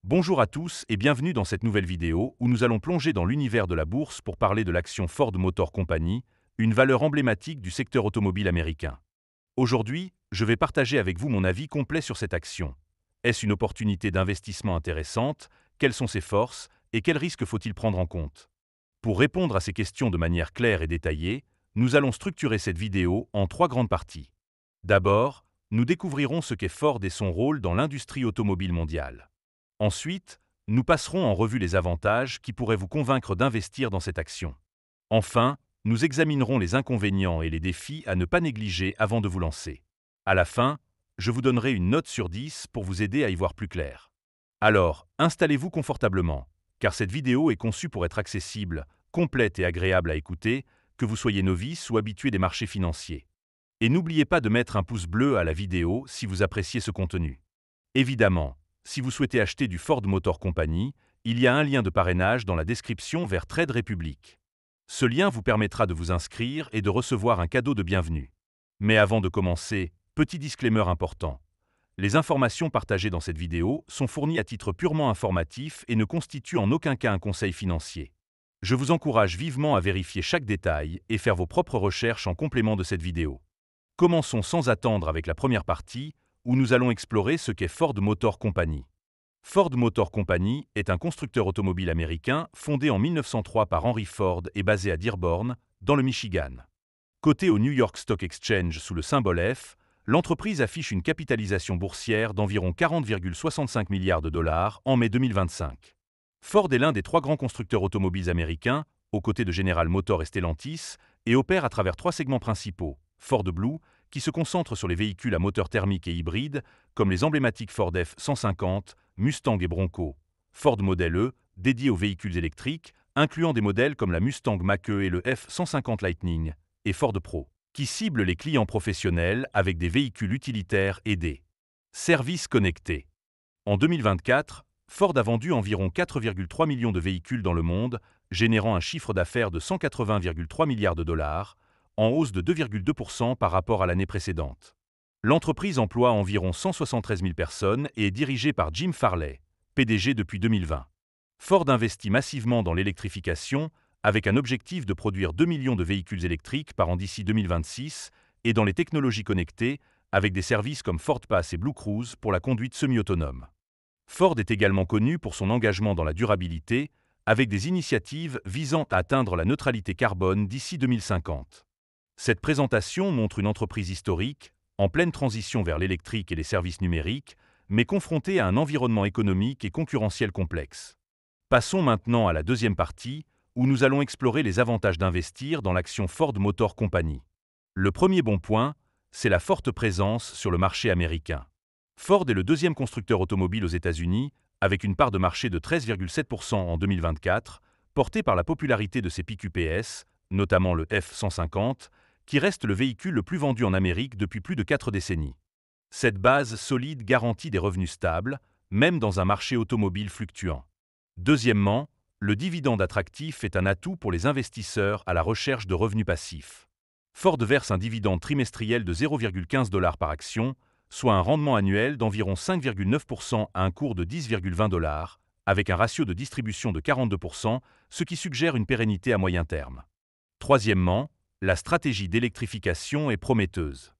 Bonjour à tous et bienvenue dans cette nouvelle vidéo où nous allons plonger dans l'univers de la bourse pour parler de l'action Ford Motor Company, une valeur emblématique du secteur automobile américain. Aujourd'hui, je vais partager avec vous mon avis complet sur cette action. Est-ce une opportunité d'investissement intéressante? Quelles sont ses forces? Et quels risques faut-il prendre en compte? Pour répondre à ces questions de manière claire et détaillée, nous allons structurer cette vidéo en trois grandes parties. D'abord, nous découvrirons ce qu'est Ford et son rôle dans l'industrie automobile mondiale. Ensuite, nous passerons en revue les avantages qui pourraient vous convaincre d'investir dans cette action. Enfin, nous examinerons les inconvénients et les défis à ne pas négliger avant de vous lancer. À la fin, je vous donnerai une note sur 10 pour vous aider à y voir plus clair. Alors, installez-vous confortablement, car cette vidéo est conçue pour être accessible, complète et agréable à écouter, que vous soyez novice ou habitué des marchés financiers. Et n'oubliez pas de mettre un pouce bleu à la vidéo si vous appréciez ce contenu. Évidemment, si vous souhaitez acheter du Ford Motor Company, il y a un lien de parrainage dans la description vers Trade Republic. Ce lien vous permettra de vous inscrire et de recevoir un cadeau de bienvenue. Mais avant de commencer, petit disclaimer important. Les informations partagées dans cette vidéo sont fournies à titre purement informatif et ne constituent en aucun cas un conseil financier. Je vous encourage vivement à vérifier chaque détail et faire vos propres recherches en complément de cette vidéo. Commençons sans attendre avec la première partie, où nous allons explorer ce qu'est Ford Motor Company. Ford Motor Company est un constructeur automobile américain fondé en 1903 par Henry Ford et basé à Dearborn, dans le Michigan. Cotée au New York Stock Exchange sous le symbole F, l'entreprise affiche une capitalisation boursière d'environ 40,65 milliards de dollars en mai 2025. Ford est l'un des trois grands constructeurs automobiles américains, aux côtés de General Motors et Stellantis, et opère à travers trois segments principaux: Ford Blue, qui se concentre sur les véhicules à moteur thermique et hybride, comme les emblématiques Ford F-150, Mustang et Bronco; Ford Model E, dédié aux véhicules électriques, incluant des modèles comme la Mustang Mach-E et le F-150 Lightning; et Ford Pro, qui cible les clients professionnels avec des véhicules utilitaires et des services connectés. En 2024, Ford a vendu environ 4,3 millions de véhicules dans le monde, générant un chiffre d'affaires de 180,3 milliards de dollars, en hausse de 2,2% par rapport à l'année précédente. L'entreprise emploie environ 173 000 personnes et est dirigée par Jim Farley, PDG depuis 2020. Ford investit massivement dans l'électrification, avec un objectif de produire 2 millions de véhicules électriques par an d'ici 2026, et dans les technologies connectées, avec des services comme Ford Pass et Blue Cruise pour la conduite semi-autonome. Ford est également connu pour son engagement dans la durabilité, avec des initiatives visant à atteindre la neutralité carbone d'ici 2050. Cette présentation montre une entreprise historique, en pleine transition vers l'électrique et les services numériques, mais confrontée à un environnement économique et concurrentiel complexe. Passons maintenant à la deuxième partie, où nous allons explorer les avantages d'investir dans l'action Ford Motor Company. Le premier bon point, c'est la forte présence sur le marché américain. Ford est le deuxième constructeur automobile aux États-Unis, avec une part de marché de 13,7% en 2024, portée par la popularité de ses PQPS, notamment le F-150, qui reste le véhicule le plus vendu en Amérique depuis plus de 4 décennies. Cette base solide garantit des revenus stables, même dans un marché automobile fluctuant. Deuxièmement, le dividende attractif est un atout pour les investisseurs à la recherche de revenus passifs. Ford verse un dividende trimestriel de 0,15 $ par action, soit un rendement annuel d'environ 5,9% à un cours de 10,20 $, avec un ratio de distribution de 42%, ce qui suggère une pérennité à moyen terme. Troisièmement, la stratégie d'électrification est prometteuse.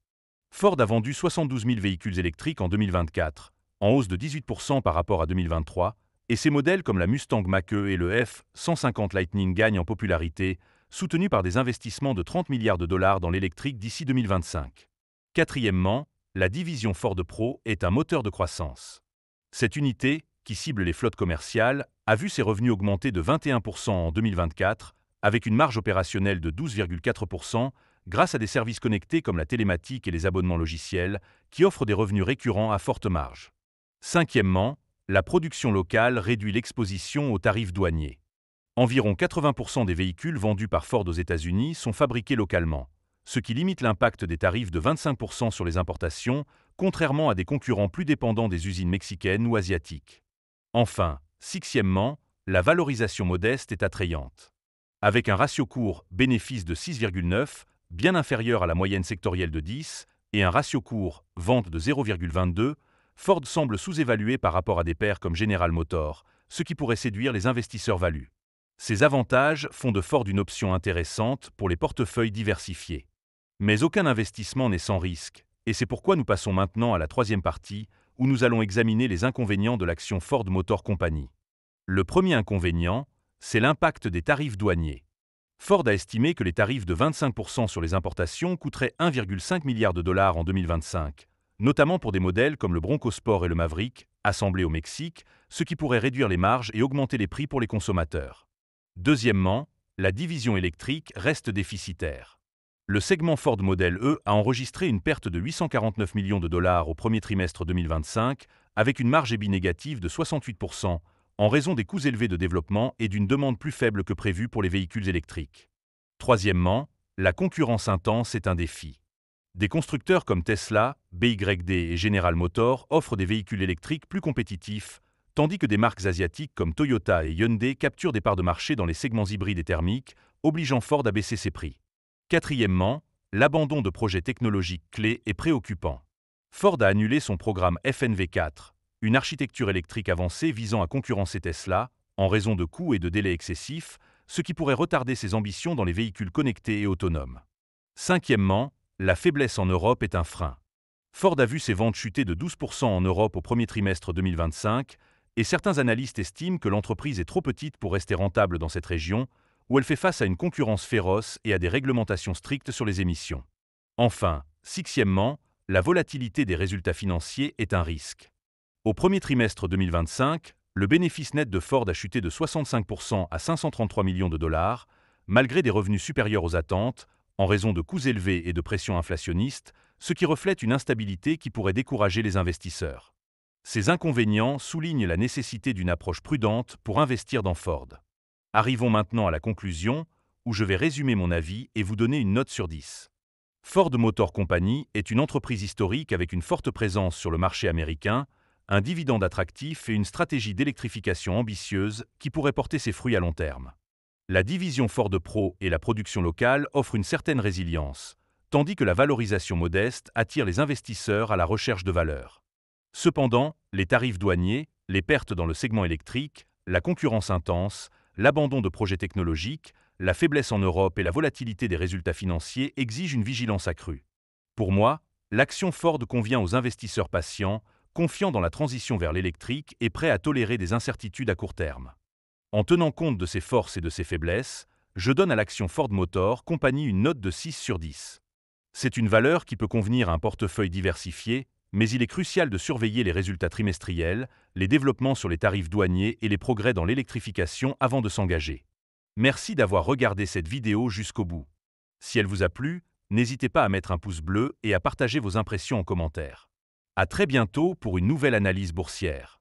Ford a vendu 72 000 véhicules électriques en 2024, en hausse de 18% par rapport à 2023, et ses modèles comme la Mustang Mach-E et le F-150 Lightning gagnent en popularité, soutenus par des investissements de 30 milliards de dollars dans l'électrique d'ici 2025. Quatrièmement, la division Ford Pro est un moteur de croissance. Cette unité, qui cible les flottes commerciales, a vu ses revenus augmenter de 21% en 2024, avec une marge opérationnelle de 12,4%, grâce à des services connectés comme la télématique et les abonnements logiciels, qui offrent des revenus récurrents à forte marge. Cinquièmement, la production locale réduit l'exposition aux tarifs douaniers. Environ 80% des véhicules vendus par Ford aux États-Unis sont fabriqués localement, ce qui limite l'impact des tarifs de 25% sur les importations, contrairement à des concurrents plus dépendants des usines mexicaines ou asiatiques. Enfin, sixièmement, la valorisation modeste est attrayante. Avec un ratio cours-bénéfice de 6,9, bien inférieur à la moyenne sectorielle de 10, et un ratio cours-vente de 0,22, Ford semble sous-évalué par rapport à des pairs comme General Motors, ce qui pourrait séduire les investisseurs value. Ces avantages font de Ford une option intéressante pour les portefeuilles diversifiés. Mais aucun investissement n'est sans risque, et c'est pourquoi nous passons maintenant à la troisième partie, où nous allons examiner les inconvénients de l'action Ford Motor Company. Le premier inconvénient, c'est l'impact des tarifs douaniers. Ford a estimé que les tarifs de 25% sur les importations coûteraient 1,5 milliard de dollars en 2025, notamment pour des modèles comme le Bronco Sport et le Maverick, assemblés au Mexique, ce qui pourrait réduire les marges et augmenter les prix pour les consommateurs. Deuxièmement, la division électrique reste déficitaire. Le segment Ford Model E a enregistré une perte de 849 millions de dollars au premier trimestre 2025, avec une marge EBIT négative de 68%, en raison des coûts élevés de développement et d'une demande plus faible que prévue pour les véhicules électriques. Troisièmement, la concurrence intense est un défi. Des constructeurs comme Tesla, BYD et General Motors offrent des véhicules électriques plus compétitifs, tandis que des marques asiatiques comme Toyota et Hyundai capturent des parts de marché dans les segments hybrides et thermiques, obligeant Ford à baisser ses prix. Quatrièmement, l'abandon de projets technologiques clés est préoccupant. Ford a annulé son programme FNV4, une architecture électrique avancée visant à concurrencer Tesla, en raison de coûts et de délais excessifs, ce qui pourrait retarder ses ambitions dans les véhicules connectés et autonomes. Cinquièmement, la faiblesse en Europe est un frein. Ford a vu ses ventes chuter de 12% en Europe au premier trimestre 2025, et certains analystes estiment que l'entreprise est trop petite pour rester rentable dans cette région, où elle fait face à une concurrence féroce et à des réglementations strictes sur les émissions. Enfin, sixièmement, la volatilité des résultats financiers est un risque. Au premier trimestre 2025, le bénéfice net de Ford a chuté de 65% à 533 millions de dollars, malgré des revenus supérieurs aux attentes, en raison de coûts élevés et de pression inflationniste, ce qui reflète une instabilité qui pourrait décourager les investisseurs. Ces inconvénients soulignent la nécessité d'une approche prudente pour investir dans Ford. Arrivons maintenant à la conclusion, où je vais résumer mon avis et vous donner une note sur 10. Ford Motor Company est une entreprise historique avec une forte présence sur le marché américain, un dividende attractif et une stratégie d'électrification ambitieuse qui pourrait porter ses fruits à long terme. La division Ford Pro et la production locale offrent une certaine résilience, tandis que la valorisation modeste attire les investisseurs à la recherche de valeur. Cependant, les tarifs douaniers, les pertes dans le segment électrique, la concurrence intense, l'abandon de projets technologiques, la faiblesse en Europe et la volatilité des résultats financiers exigent une vigilance accrue. Pour moi, l'action Ford convient aux investisseurs patients, confiants dans la transition vers l'électrique et prêts à tolérer des incertitudes à court terme. En tenant compte de ses forces et de ses faiblesses, je donne à l'action Ford Motor Company une note de 6 sur 10. C'est une valeur qui peut convenir à un portefeuille diversifié, mais il est crucial de surveiller les résultats trimestriels, les développements sur les tarifs douaniers et les progrès dans l'électrification avant de s'engager. Merci d'avoir regardé cette vidéo jusqu'au bout. Si elle vous a plu, n'hésitez pas à mettre un pouce bleu et à partager vos impressions en commentaire. À très bientôt pour une nouvelle analyse boursière.